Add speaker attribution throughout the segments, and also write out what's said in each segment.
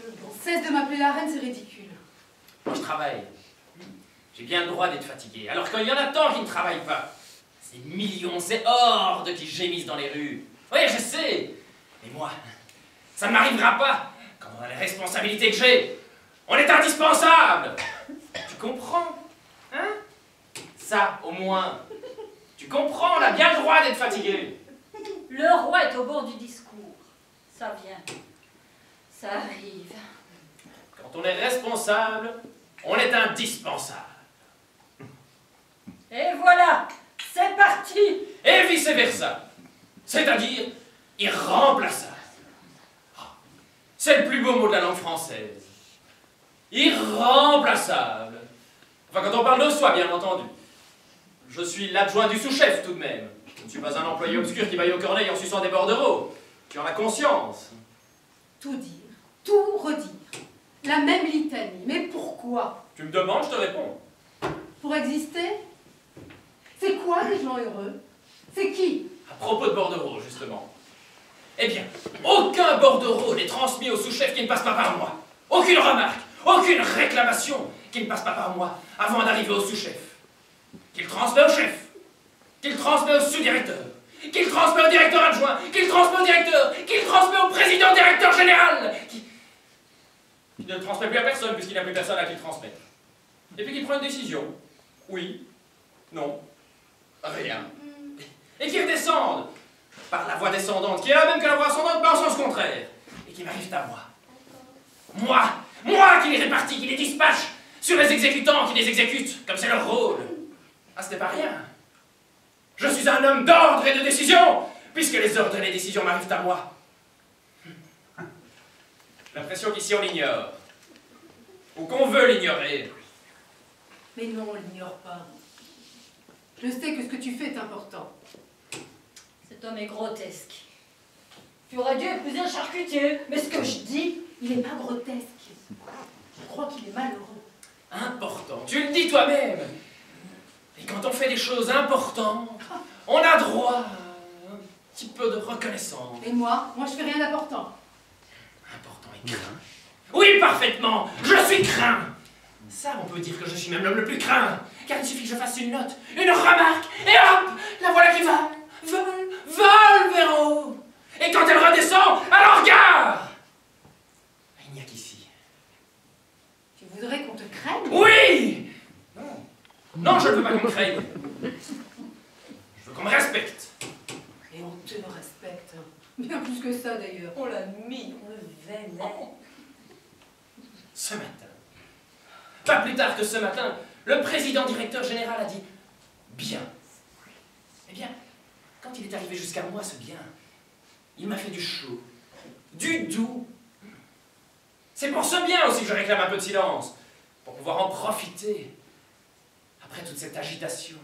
Speaker 1: On cesse de m'appeler la reine, c'est ridicule.
Speaker 2: Moi, je travaille. J'ai bien le droit d'être fatigué. Alors qu'il y en a tant qui ne travaillent pas. Ces millions, ces hordes qui gémissent dans les rues. Oui, je sais. Mais moi, ça ne m'arrivera pas. Quand on a les responsabilités que j'ai, on est indispensable. Tu comprends? Hein? Ça, au moins. Tu comprends, on a bien le droit d'être fatigué.
Speaker 3: Le roi est au bord du discours. Ça vient. Ça arrive.
Speaker 2: Quand on est responsable, on est indispensable.
Speaker 3: Et voilà, c'est parti.
Speaker 2: Et vice-versa. C'est-à-dire irremplaçable. C'est le plus beau mot de la langue française. Irremplaçable. Enfin, quand on parle de soi, bien entendu. Je suis l'adjoint du sous-chef, tout de même. Je ne suis pas un employé obscur qui vaille aux corneilles en suçant des bordereaux. Tu en as conscience.
Speaker 1: Tout dire, tout redire. La même litanie. Mais pourquoi?
Speaker 2: Tu me demandes, je te réponds.
Speaker 1: Pour exister? C'est quoi les gens heureux? C'est qui?
Speaker 2: À propos de bordereaux, justement. Eh bien, aucun bordereau n'est transmis au sous-chef qui ne passe pas par moi. Aucune remarque, aucune réclamation qui ne passe pas par moi avant d'arriver au sous-chef. Qu'il transmet au chef, qu'il transmet au sous-directeur, qu'il transmet au directeur adjoint, qu'il transmet au directeur, qu'il transmet au président-directeur général, qui ne le transmet plus à personne puisqu'il n'y a plus personne à qui le transmettre. Et puis qu'il prend une décision. Oui, non, rien. Et qui redescende par la voie descendante, qui est la même que la voie ascendante, mais en sens contraire, et qui m'arrive à moi. Moi qui les répartis, qui les dispatche sur les exécutants, qui les exécutent, comme c'est leur rôle. Ah, ce n'est pas rien. Je suis un homme d'ordre et de décision, puisque les ordres et les décisions m'arrivent à moi. J'ai l'impression qu'ici on l'ignore, ou qu'on veut l'ignorer.
Speaker 1: Mais non, on l'ignore pas. Je sais que ce que tu fais est important.
Speaker 3: Cet homme est grotesque. Tu aurais dû épouser un charcutier, mais ce que je dis,
Speaker 1: Il n'est pas grotesque. Je crois qu'il est malheureux.
Speaker 2: Important, tu le dis toi-même. Et quand on fait des choses importantes, on a droit à un petit peu de reconnaissance.
Speaker 1: Et moi je fais rien d'important.
Speaker 2: Important et craint. Oui, parfaitement, je suis craint. Ça, on peut dire que je suis même l'homme le plus craint, car il suffit que je fasse une note, une remarque, et hop, la voilà qui vole vers haut. Et quand elle redescend, alors gare. Il n'y a qu'ici.
Speaker 1: Tu voudrais qu'on te craigne?
Speaker 2: Oui. Non, je ne veux pas qu'on me craigne. Je veux qu'on me respecte.
Speaker 1: Et on te respecte. Bien plus que ça, d'ailleurs.
Speaker 3: on l'a mis, on le vénère.
Speaker 2: Ce matin, pas plus tard que ce matin, le président directeur général a dit « bien ». Eh bien, quand il est arrivé jusqu'à moi, ce bien, il m'a fait du chaud, du doux. C'est pour ce bien aussi que je réclame un peu de silence, pour pouvoir en profiter après toute cette agitation.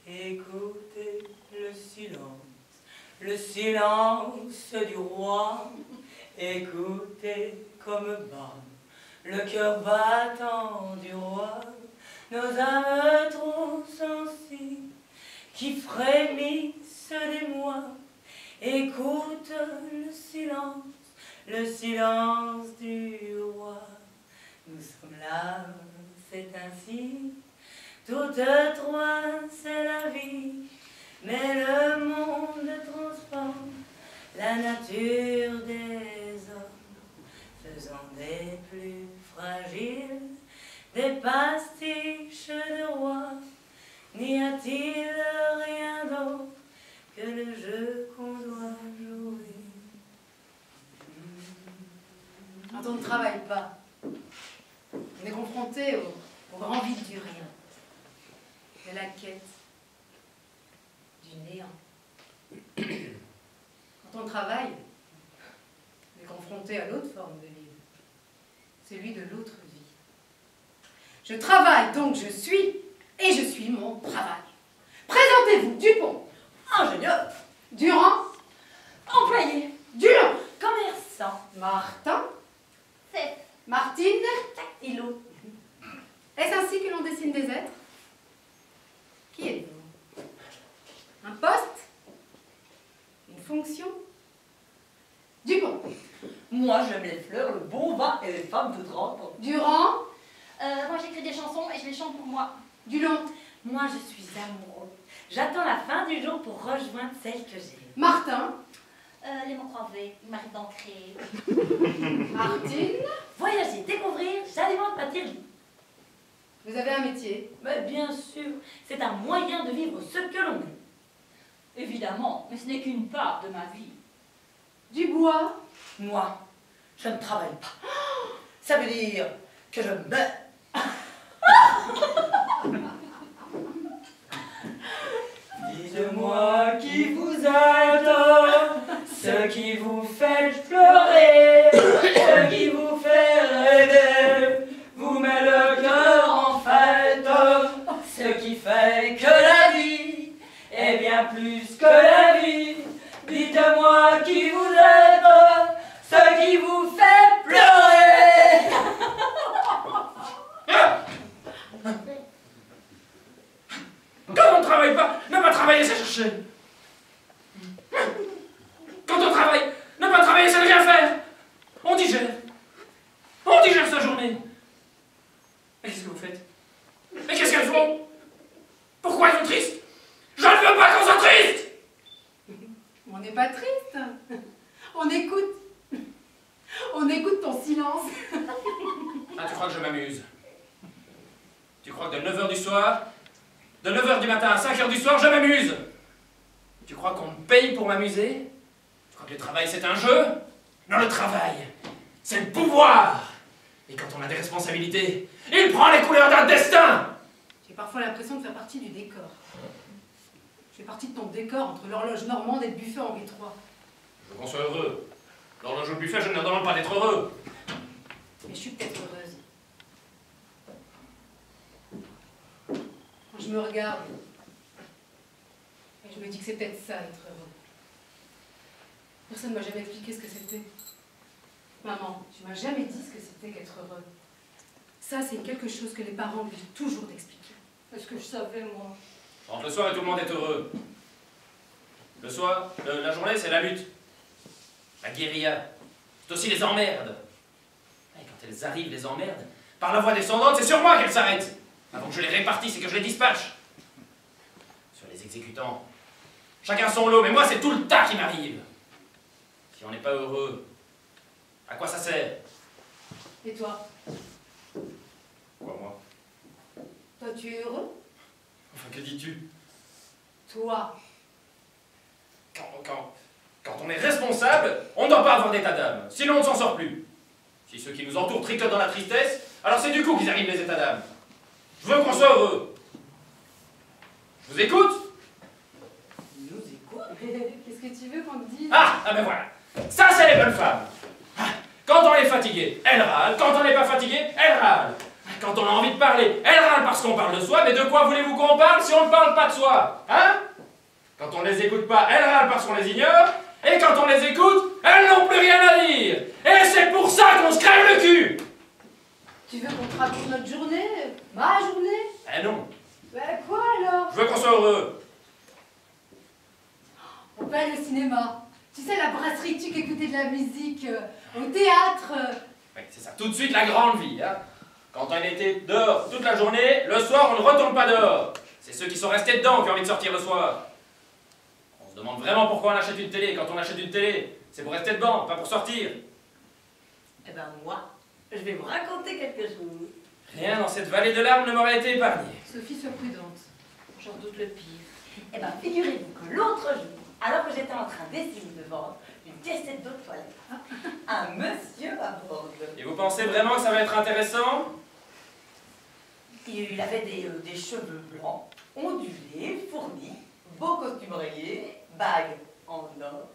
Speaker 4: Écoutez le silence du roi. Écoutez comme bat le cœur battant du roi. Nos âmes trop sensibles qui frémissent d'émoi. Écoute le silence du roi. Nous sommes là, c'est ainsi. Toutes trois, c'est la vie, mais le monde transforme la nature des hommes, faisant des plus fragiles des pastiches de roi. N'y a-t-il rien d'autre que le jeu qu'on doit jouer?
Speaker 1: Quand on ne travaille pas, on est confronté au grand vide du rien. Et la quête du néant. Quand on travaille, on est confronté à l'autre forme de vide, celui de l'autre vie. Je travaille, donc je suis, et je suis mon travail. Présentez-vous, Dupont.
Speaker 3: Ingénieur,
Speaker 1: Durand.
Speaker 3: employé,
Speaker 1: Durand.
Speaker 3: commerçant,
Speaker 1: Martin.
Speaker 3: fait,
Speaker 1: Martine.
Speaker 3: îlot.
Speaker 1: Est-ce ainsi que l'on dessine des êtres? Qui êtes-vous? Un poste? fonctions. Dupont.
Speaker 3: Moi, j'aime les fleurs, le bon vin et les femmes de 30 ans.
Speaker 1: Durand.
Speaker 5: Moi, j'écris des chansons et je les chante pour moi.
Speaker 1: Dulon.
Speaker 4: Moi, je suis amoureux. J'attends la fin du jour pour rejoindre celle que j'aime.
Speaker 1: Martin.
Speaker 5: Les mots croisés, il m'arrive d'en créer.
Speaker 1: Martine.
Speaker 4: Voyager, découvrir, j'alimente ma théorie.
Speaker 1: Vous avez un métier.
Speaker 4: Mais bien sûr, c'est un moyen de vivre ce que l'on aime.
Speaker 3: Évidemment, mais ce n'est qu'une part de ma vie.
Speaker 1: Dubois.
Speaker 4: Moi, je ne travaille pas. Ça veut dire que je meurs. Dites-moi qui vous êtes, ce qui vous fait pleurer, ce qui vous fait rêver, vous met le cœur en fête, ce qui fait que la vie est bien plus que la vie. Dites-moi qui vous êtes, ce qui vous fait pleurer.
Speaker 2: Quand on ne travaille pas, ne pas travailler, c'est chercher. Quand on travaille, ne pas travailler, c'est ne rien faire. On digère. On digère sa journée. Mais qu'est-ce que vous faites? Mais qu'est-ce qu'elles font? Pourquoi elles sont tristes? Je ne veux pas qu'on soit triste!
Speaker 1: On n'est pas triste. On écoute. On écoute ton silence.
Speaker 2: Ah, tu crois que je m'amuse? Tu crois que de 9h du soir, de 9h du matin à 5h du soir, je m'amuse? Tu crois qu'on me paye pour m'amuser? Tu crois que le travail c'est un jeu? Non, le travail, c'est le pouvoir! Et quand on a des responsabilités, il prend les couleurs d'un destin!
Speaker 1: J'ai parfois l'impression de faire partie du décor. Je fais partie de ton décor entre l'horloge normande et le buffet Henri III.
Speaker 2: Je veux qu'on soit heureux. L'horloge au buffet, je ne leur demande pas d'être heureux.
Speaker 1: Mais je suis peut-être heureuse. Quand je me regarde, et je me dis que c'est peut-être ça, être heureux. Personne ne m'a jamais expliqué ce que c'était. Maman, tu m'as jamais dit ce que c'était qu'être heureux. Ça, c'est quelque chose que les parents oublient toujours d'expliquer.
Speaker 3: Est-ce que je savais, moi?
Speaker 2: Entre le soir et tout le monde est heureux. Le soir, la journée, c'est la lutte. La guérilla. C'est aussi les emmerdes. Et quand elles arrivent, les emmerdes, par la voie descendante, c'est sur moi qu'elles s'arrêtent. Avant que je les répartisse et que je les dispatche. Sur les exécutants, chacun son lot, mais moi, c'est tout le tas qui m'arrive. Si on n'est pas heureux, à quoi ça sert?
Speaker 1: Et toi?
Speaker 2: Quoi, moi?
Speaker 1: Toi, tu es heureux?
Speaker 2: Enfin, que dis-tu?
Speaker 1: Toi?
Speaker 2: Quand on est responsable, on ne doit pas avoir d'état d'âme, sinon on ne s'en sort plus. Si ceux qui nous entourent tricotent dans la tristesse, alors c'est du coup qu'ils arrivent les états d'âme. Je veux qu'on soit heureux. Je vous écoute?
Speaker 4: Nous écoute.
Speaker 1: Qu'est-ce que tu veux qu'on te dise?
Speaker 2: Ah ben voilà. Ça, c'est les bonnes femmes. Quand on est fatigué, elles râlent. Quand on n'est pas fatigué, elles râlent. Quand on a envie de parler, elles râlent parce qu'on parle de soi. Mais de quoi voulez-vous qu'on parle si on ne parle pas de soi? Hein? Quand on ne les écoute pas, elles râlent parce qu'on les ignore. Et quand on les écoute, elles n'ont plus rien à dire. Et c'est pour ça qu'on se crève le cul.
Speaker 1: Tu veux qu'on te raconte notre journée? Ma journée?
Speaker 2: Eh non.
Speaker 1: Ben quoi alors?
Speaker 2: Je veux qu'on soit heureux.
Speaker 1: On peut aller au cinéma. Tu sais, la brasserie, tu écouter de la musique, au théâtre.
Speaker 2: Oui, c'est ça. Tout de suite la grande vie. Hein. Quand on était dehors toute la journée, le soir, on ne retourne pas dehors. C'est ceux qui sont restés dedans qui ont envie de sortir le soir. On se demande vraiment pourquoi on achète une télé. Quand on achète une télé, c'est pour rester dedans, pas pour sortir.
Speaker 4: Eh ben moi, je vais vous raconter quelque chose.
Speaker 2: Rien dans cette vallée de larmes ne m'aurait été épargné.
Speaker 1: Sophie, sois prudente.
Speaker 3: J'en doute le pire.
Speaker 4: Eh ben figurez-vous que l'autre jour, alors que j'étais en train d'essayer de vendre une caissette d'eau de toilette, un monsieur m'aborde.
Speaker 2: Et vous pensez vraiment que ça va être intéressant?
Speaker 4: Il avait des cheveux blancs, ondulés, fournis, beau costume rayé, bague en or,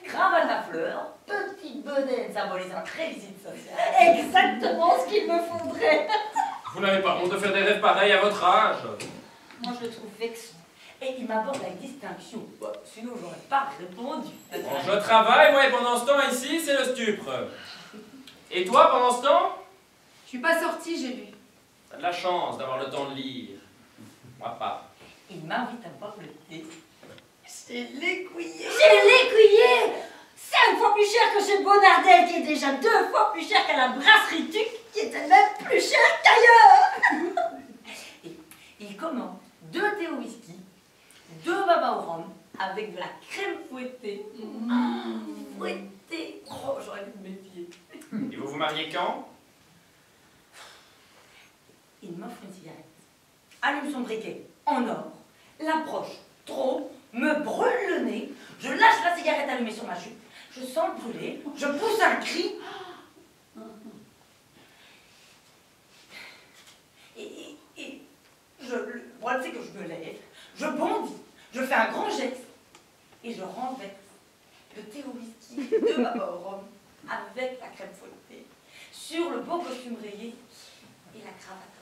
Speaker 4: cravate à fleurs, petite bedaine symbolisant réussite sociale.
Speaker 3: Exactement ce qu'il me faudrait.
Speaker 2: Vous n'avez pas honte de faire des rêves pareils à votre âge?
Speaker 3: Moi, je le trouve vexant.
Speaker 4: Et il m'aborde avec distinction. Bah, sinon, j'aurais pas répondu.
Speaker 2: Bon, je travaille, moi, et pendant ce temps, ici, c'est le stupre. Et toi, pendant ce temps?
Speaker 1: Je suis pas sortie, j'ai lu.
Speaker 2: T'as de la chance d'avoir le temps de lire. Moi, pas.
Speaker 4: Il m'invite à boire le thé. J'ai l'écuyer.
Speaker 3: J'ai l'écuyer. que chez Bonardel, qui est déjà 2 fois plus cher qu'à la brasserie Tuc, qui est elle-même plus chère qu'ailleurs.
Speaker 4: Et il commande 2 thés au whisky, 2 babas au rhum, avec de la crème fouettée. Fouettée. Oh, j'aurais dû me méfier.
Speaker 2: Et vous vous mariez quand?
Speaker 4: Il m'offre une cigarette, allume son briquet en or, l'approche trop, me brûle le nez, je lâche la cigarette allumée sur ma jupe, je sens le brûler, je pousse un cri. Et le problème c'est que je me lève, je bondis, je fais un grand geste et je renverse le thé au whisky de babas au rhum avec la crème fouettée sur le beau costume rayé et la cravate.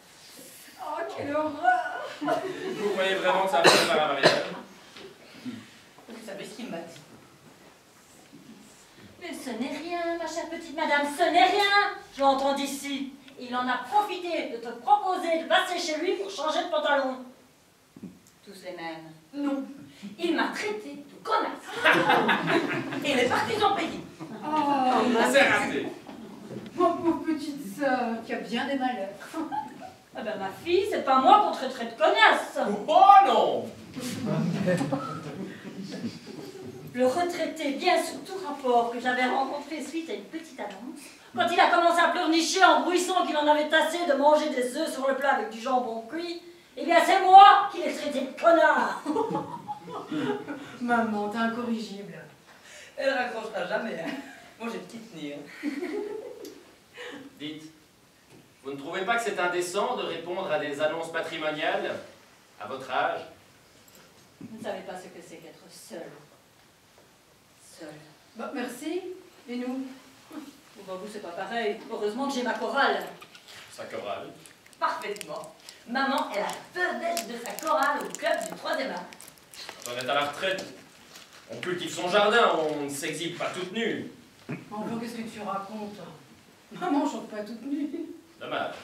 Speaker 3: Oh, quelle horreur!
Speaker 2: Vous croyez vraiment que ça va faire un mariage?
Speaker 4: Vous savez ce qu'il m'a dit?
Speaker 3: Mais ce n'est rien, ma chère petite madame, ce n'est rien! Je l'entends d'ici. Il en a profité de te proposer de passer chez lui pour changer de pantalon.
Speaker 4: Tous les mêmes. Non. Il m'a traité de connasse. Et les parties ont payé.
Speaker 1: Oh,
Speaker 2: C'est raté.
Speaker 1: ma pauvre petite sœur, qui a bien des malheurs.
Speaker 3: Ah ben ma fille, c'est pas moi qu'on traiterait de connasse.
Speaker 2: Oh non!
Speaker 3: Le retraité, bien sous tout rapport, que j'avais rencontré suite à une petite annonce, quand il a commencé à pleurnicher en bruissant qu'il en avait assez de manger des œufs sur le plat avec du jambon cuit, eh bien c'est moi qui l'ai traité de connard.
Speaker 1: Maman, t'es incorrigible.
Speaker 4: Elle raccrochera jamais. Hein. Moi j'ai de qui tenir.
Speaker 2: Dites, vous ne trouvez pas que c'est indécent de répondre à des annonces patrimoniales à votre âge?
Speaker 3: Vous ne savez pas ce que c'est qu'être seul. Seul.
Speaker 1: Bah, merci. Et nous?
Speaker 3: Bon, bah, vous, c'est pas pareil. Heureusement que j'ai ma chorale.
Speaker 2: Sa chorale.
Speaker 4: Parfaitement. Maman est la vedette de sa chorale au club du 3e art.
Speaker 2: Quand on est à la retraite, on cultive son jardin, on ne s'exhibe pas toute nue.
Speaker 1: Enfin, qu'est-ce que tu racontes? Maman chante pas toute nue.
Speaker 2: Dommage.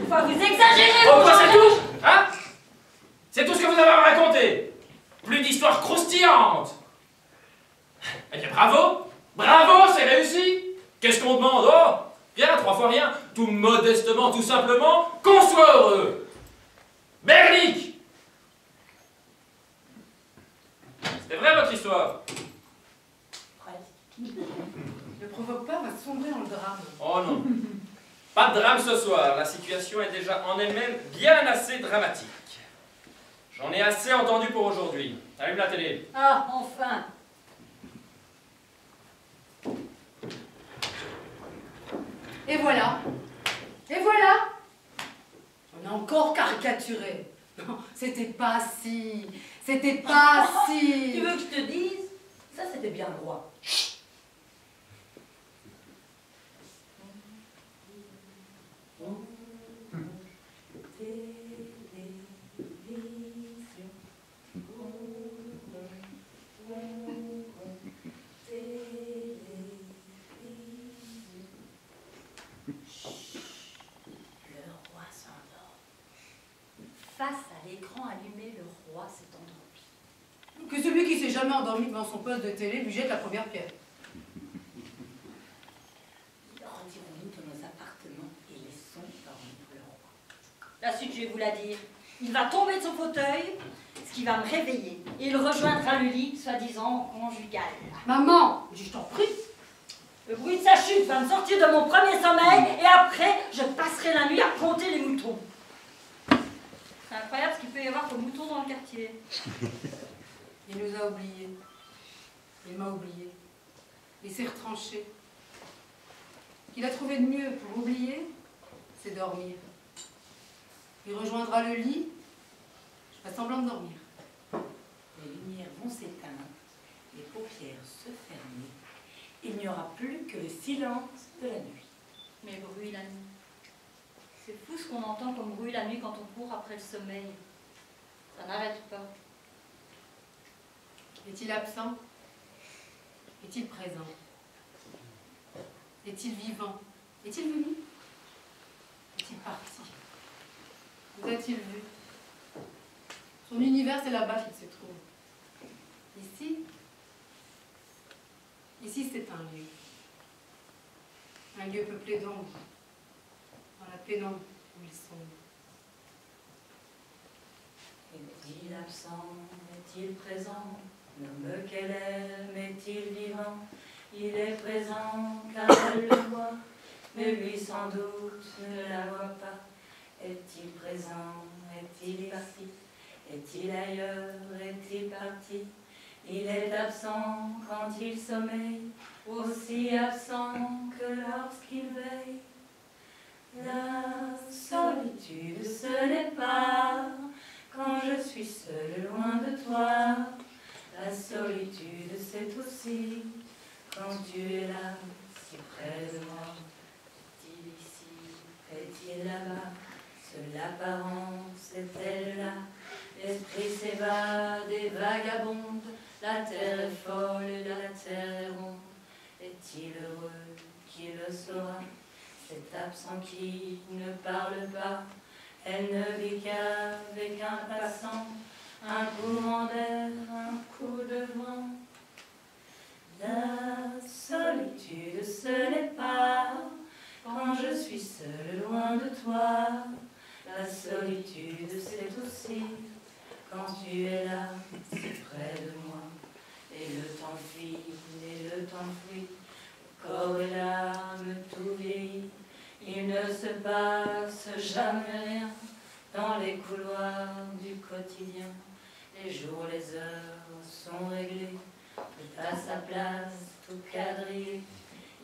Speaker 3: Enfin, vous exagérez,
Speaker 2: Oh,
Speaker 3: vous,
Speaker 2: quoi, c'est
Speaker 3: madame.
Speaker 2: tout? Hein? C'est tout ce que vous avez à me raconter? Plus d'histoires croustillantes? Eh bien, bravo! Bravo, c'est réussi! Qu'est-ce qu'on demande? Oh! Rien, 3 fois rien. Tout modestement, tout simplement, qu'on soit heureux. Bernique! C'est vrai votre histoire?
Speaker 4: Presque.
Speaker 1: Ne provoque pas, on va sombrer dans le drame.
Speaker 2: Oh non. Pas de drame ce soir. La situation est déjà en elle-même bien assez dramatique. J'en ai assez entendu pour aujourd'hui. Allume la télé.
Speaker 3: Ah, enfin.
Speaker 1: Et voilà. Et voilà. On a encore caricaturé. Non, c'était pas si. C'était pas si.
Speaker 4: Tu veux que je te dise? Ça c'était bien le roi.
Speaker 3: Face à l'écran allumé, le roi s'est endormi.
Speaker 1: Que celui qui s'est jamais endormi devant son poste de télé lui jette la première pierre.
Speaker 4: Retirons-nous de nos appartements et laissons dormir le roi.
Speaker 3: La suite, je vais vous la dire. Il va tomber de son fauteuil, ce qui va me réveiller. Et il rejoindra le lit, soi-disant conjugal.
Speaker 1: Maman, je t'en prie.
Speaker 3: Le bruit de sa chute va me sortir de mon premier sommeil, et après, je passerai la nuit à compter les moutons. C'est incroyable ce qu'il peut y avoir comme moutons dans le quartier.
Speaker 1: Il nous a oubliés. Il m'a oublié. Il s'est retranché. Ce qu'il a trouvé de mieux pour oublier, c'est dormir. Il rejoindra le lit. Je fais semblant de dormir.
Speaker 4: Les lumières vont s'éteindre, les paupières se fermer. Il n'y aura plus que le silence de la nuit.
Speaker 3: Mais bruit la nuit. C'est fou ce qu'on entend comme bruit la nuit quand on court après le sommeil. Ça n'arrête pas.
Speaker 1: Est-il absent? Est-il présent? Est-il vivant? Est-il venu? Est-il parti? Vous a-t-il vu? Son univers, c'est là-bas qu'il se trouve. Ici? Ici, Ici, c'est un lieu. Un lieu peuplé d'ombre. Dans la pénombre où ils sont.
Speaker 4: Est-il absent? Est-il présent? L'homme qu'elle aime est-il vivant? Il est présent car elle le voit, mais lui sans doute ne la voit pas. Est-il présent? Est-il parti? Est-il ailleurs? Est-il parti? Il est absent quand il sommeille, aussi absent que lorsqu'il veille. La solitude, ce n'est pas quand je suis seule loin de toi. La solitude, c'est aussi quand tu es là, si près de moi. Est-il ici? Est-il là-bas? Seule l'apparence est-elle là? L'esprit s'évade et vagabonde. La terre est folle, la terre est ronde. Est-il heureux? Qui le saura? Cet absent qui ne parle pas. Elle ne vit qu'avec un passant, un courant d'air, un coup de vent. La solitude, ce n'est pas quand je suis seule loin de toi. La solitude, c'est aussi quand tu es là, si près de moi. Et le temps file, et le temps fuit, corps et l'âme, tout vieillit. Il ne se passe jamais rien dans les couloirs du quotidien. Les jours, les heures sont réglés, tout à sa place, tout quadrillé.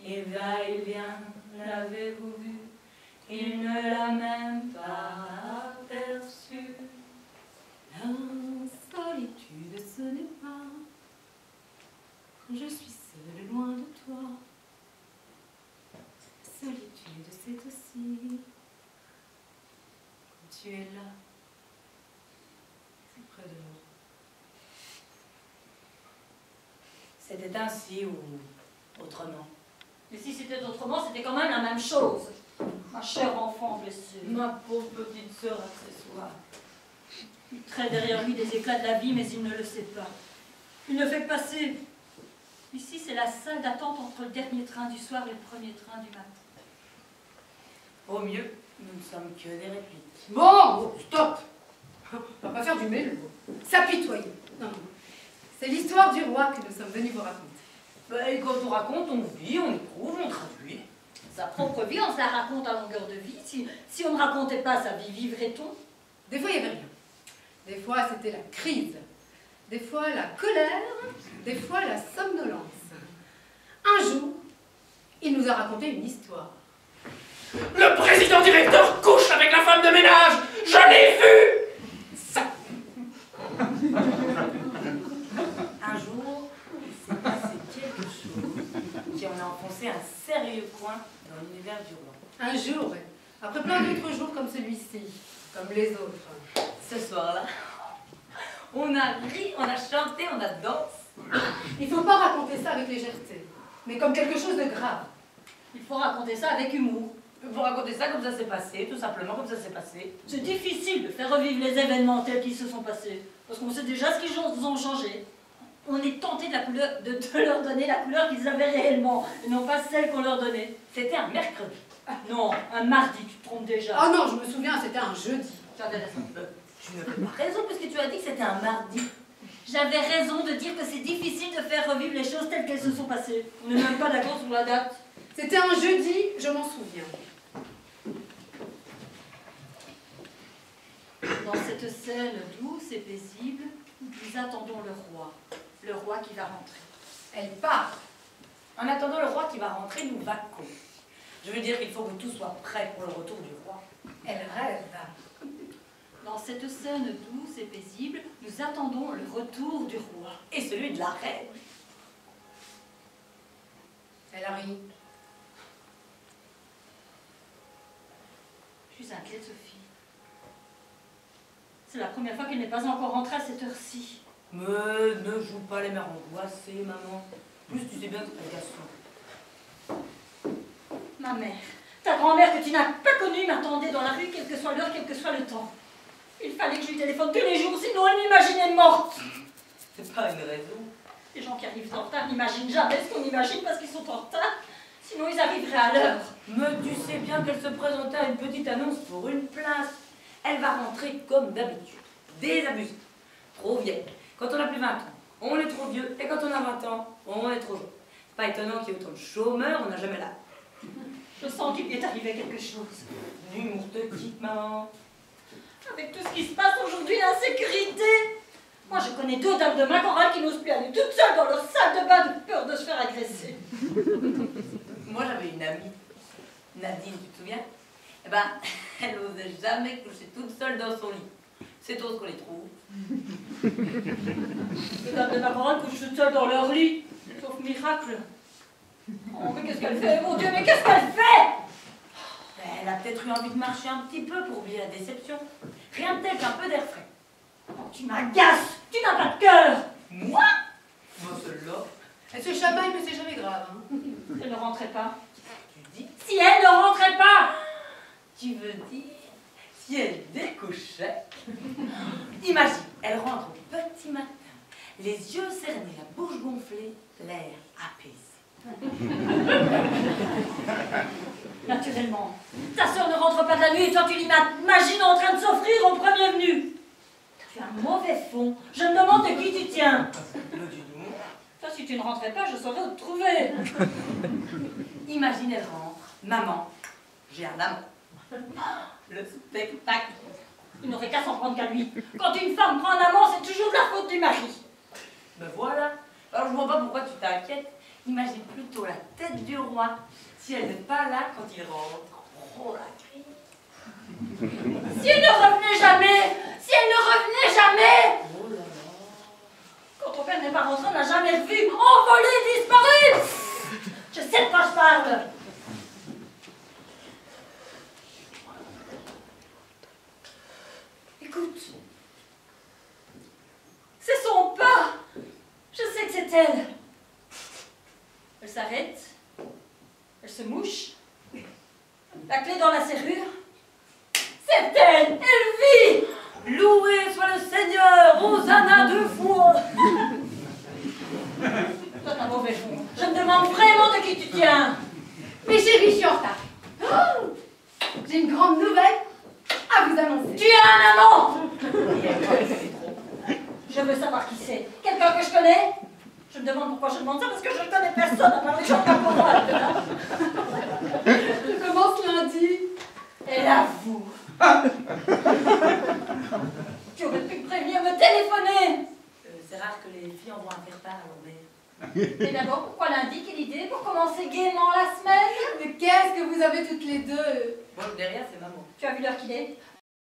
Speaker 4: Il va, il vient, l'avez-vous vu? Il ne l'a même pas aperçu.
Speaker 1: La solitude, ce n'est pas quand je suis seule loin de toi. La solitude, c'est aussi quand tu es là, si près de moi.
Speaker 4: C'était ainsi ou autrement?
Speaker 3: Mais si c'était autrement, c'était quand même la même chose. Ma chère enfant blessée.
Speaker 4: Ma pauvre petite sœur accessoire.
Speaker 3: Il traîne derrière lui des éclats de la vie, mais il ne le sait pas. Il ne fait que passer. Ici, c'est la salle d'attente entre le dernier train du soir et le premier train du matin.
Speaker 4: Au mieux, nous ne sommes que des répliques.
Speaker 1: Bon, stop. On va pas faire du mélo. S'apitoyer. Non, non. C'est l'histoire du roi que nous sommes venus vous raconter.
Speaker 4: Et quand on raconte, on vit, on éprouve, on traduit.
Speaker 3: Sa propre vie, on se la raconte à longueur de vie. Si on ne racontait pas sa vie, vivrait-on?
Speaker 1: Des fois, il n'y avait rien. Des fois, c'était la crise. Des fois, la colère. Des fois, la somnolence. Un jour, il nous a raconté une histoire.
Speaker 2: Le président directeur couche avec la femme de ménage. Je l'ai vu. Ça.
Speaker 4: Un jour, il s'est passé quelque chose qui en a enfoncé un sérieux coin dans l'univers du roi.
Speaker 1: Un jour, ouais. Après plein d'autres jours comme celui-ci, comme les autres.
Speaker 4: Ce soir-là, on a ri, on a chanté, on a dansé.
Speaker 1: Il ne faut pas raconter ça avec légèreté, mais comme quelque chose de grave.
Speaker 3: Il faut raconter ça avec humour.
Speaker 4: Vous racontez ça comme ça s'est passé, tout simplement comme ça s'est passé.
Speaker 3: C'est difficile de faire revivre les événements tels qu'ils se sont passés, parce qu'on sait déjà ce qu'ils ont changé. On est tenté de leur donner la couleur qu'ils avaient réellement, et non pas celle qu'on leur donnait.
Speaker 4: C'était un mercredi.
Speaker 3: Non, un mardi, tu te trompes déjà.
Speaker 1: Oh non, je me souviens, c'était un jeudi.
Speaker 4: Tu n'avais pas raison puisque tu as dit que c'était un mardi.
Speaker 3: J'avais raison de dire que c'est difficile de faire revivre les choses telles qu'elles se sont passées. On n'est même pas d'accord sur la date.
Speaker 1: C'était un jeudi, je m'en souviens.
Speaker 3: Dans cette scène douce et paisible, nous attendons le roi qui va rentrer.
Speaker 1: Elle part.
Speaker 4: En attendant le roi qui va rentrer, nous vaquons. Je veux dire qu'il faut que tout soit prêt pour le retour du roi.
Speaker 1: Elle rêve.
Speaker 3: Dans cette scène douce et paisible, nous attendons le retour du roi.
Speaker 4: Et celui de la reine.
Speaker 1: Elle a ri.
Speaker 3: Je suis inquiète, Sophie. C'est la première fois qu'elle n'est pas encore rentrée à cette heure-ci.
Speaker 4: Mais ne joue pas les mères angoissées, maman. Plus tu sais bien que c'est un garçon.
Speaker 3: Ma mère, ta grand-mère que tu n'as pas connue m'attendait dans la rue, quelle que soit l'heure, quel que soit le temps. Il fallait que je lui téléphone tous les jours, sinon elle m'imaginait morte.
Speaker 4: C'est pas une raison.
Speaker 3: Les gens qui arrivent en retard n'imaginent jamais ce qu'on imagine parce qu'ils sont en retard. Sinon, ils arriveraient à l'heure.
Speaker 4: Mais tu sais bien qu'elle se présentait à une petite annonce pour une place. Elle va rentrer comme d'habitude. Désabusée. Trop vieille. Quand on a plus 20 ans, on est trop vieux. Et quand on a 20 ans, on est trop jeune. C'est pas étonnant qu'il y ait autant de chômeurs, on n'a jamais là.
Speaker 3: Je sens qu'il lui est arrivé quelque chose.
Speaker 4: L'humour de petite maman.
Speaker 3: Avec tout ce qui se passe aujourd'hui, l'insécurité. Moi, je connais 2 dames de ma chorale qui n'osent plus aller toutes seules dans leur salle de bain de peur de se faire agresser.
Speaker 4: Moi, j'avais une amie, Nadine, tu te souviens? Eh ben, elle n'osait jamais coucher toute seule dans son lit. C'est tout ce qu'on les trouve.
Speaker 3: Les dames de ma chorale couchent toutes seules dans leur lit. Sauf miracle. Oh, mais qu'est-ce qu'elle fait, mon Dieu, mais qu'est-ce qu'elle fait?
Speaker 4: Elle a peut-être eu envie de marcher un petit peu pour oublier la déception. Rien de tel qu'un peu d'air frais.
Speaker 3: Oh, tu m'agaces. Tu n'as pas de cœur.
Speaker 4: Moi? Moi, celle-là.
Speaker 1: Elle se chamaille, mais c'est jamais grave. Hein.
Speaker 3: Elle ne rentrait pas.
Speaker 4: Tu dis?
Speaker 3: Si elle ne rentrait pas.
Speaker 4: Tu veux dire si elle découchait? Imagine, elle rentre au petit matin, les yeux cernés, la bouche gonflée, l'air apaisé.
Speaker 3: Naturellement. Ta sœur ne rentre pas de la nuit et toi tu l'imagines en train de s'offrir au premier venu. Tu as un mauvais fond. Je me demande de qui tu tiens. Toi, si tu ne rentrais pas, je saurais où te trouver.
Speaker 4: Imagine, elle rentre. Maman, j'ai un amant. Le spectacle.
Speaker 3: Il n'aurait qu'à s'en prendre qu'à lui. Quand une femme prend un amant, c'est toujours de la faute du mari.
Speaker 4: Ben voilà. Alors je vois pas pourquoi tu t'inquiètes. Imagine plutôt la tête du roi. Si elle n'est pas là quand il rentre. Oh la crise.
Speaker 3: Si elle ne revenait jamais. Si elle ne revenait jamais.
Speaker 4: Oh là là.
Speaker 3: Quand ton père n'est pas rentré, on n'a jamais revu. Envolé, disparu. Je sais de quoi je parle. Écoute. C'est son pas. Je sais que c'est elle. Elle s'arrête. Elle se mouche. La clé dans la serrure. C'est elle. Elle vit.
Speaker 4: Loué soit le Seigneur, Hosanna 2 fois.
Speaker 3: Toi, t'as mauvais fond. Je me demande vraiment de qui tu tiens.
Speaker 1: Mes chéris, je suis en retard. Oh, j'ai une grande nouvelle à vous annoncer.
Speaker 3: Tu as un amant. Je veux savoir qui c'est. Quelqu'un que je connais? Je me demande pourquoi je demande ça, parce que je ne connais personne à part les gens de la chorale.
Speaker 1: Je commence lundi.
Speaker 3: Elle avoue. Tu aurais pu me prévenir, me téléphoner.
Speaker 4: C'est rare que les filles envoient un faire-part à leur mère.
Speaker 3: Et d'abord, pourquoi lundi? Quelle idée pour commencer gaiement la semaine?
Speaker 1: Mais qu'est-ce que vous avez toutes les deux?
Speaker 4: Moi, derrière, c'est maman.
Speaker 3: Tu as vu l'heure qu'il est?